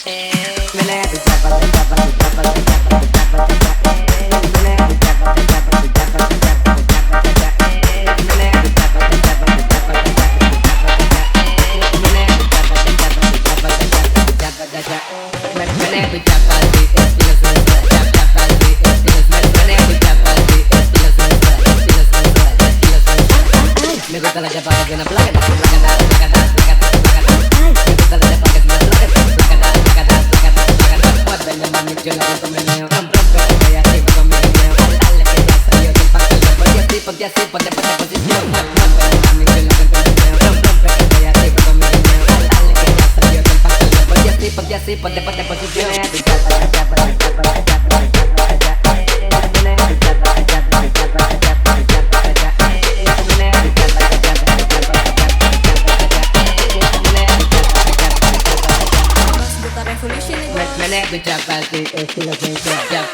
Me gusta la chapa que tiene placa, me gusta la chapa que me muévele mami, yo la canto meneo, rompe que arriba con mi meneo, dale que ya salió del pantalón, ponte así, ponte posición, muévele mami, yo la canto meneo, rompe que arriba con mi meneo, dale que ya salió del pantalón, ponte así, ponte posición. Menea tu chapa, sí, estilo sensual.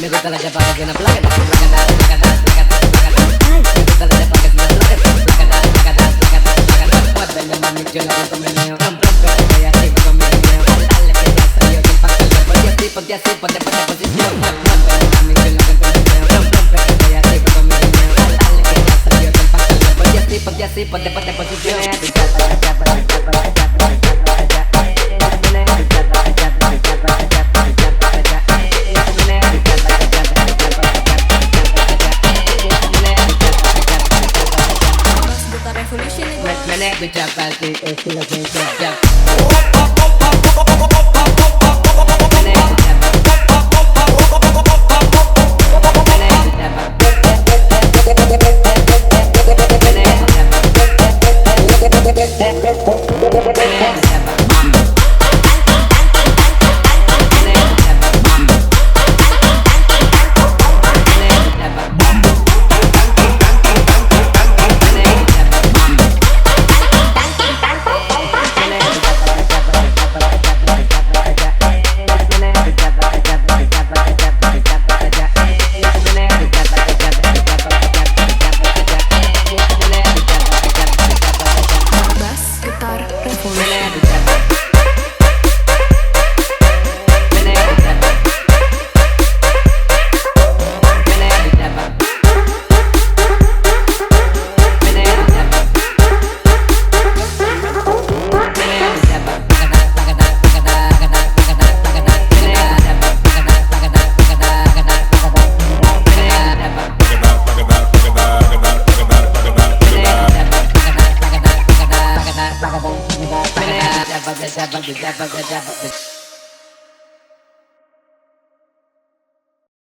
Me gusta la chapa que tiene placa, me gusta la chapa que tiene placa, muévele mami, yo la canto meneo, rompe que arriba con mi meneo, dale que ya salió del pantalón, ponte así, ponte posición, muévele mami, yo la canto meneo, rompe que arriba con mi meneo, dale que ya salió del pantalón, ponte así, ponte posición. Menea tu chapa, sí, estilo sensual. Jabba,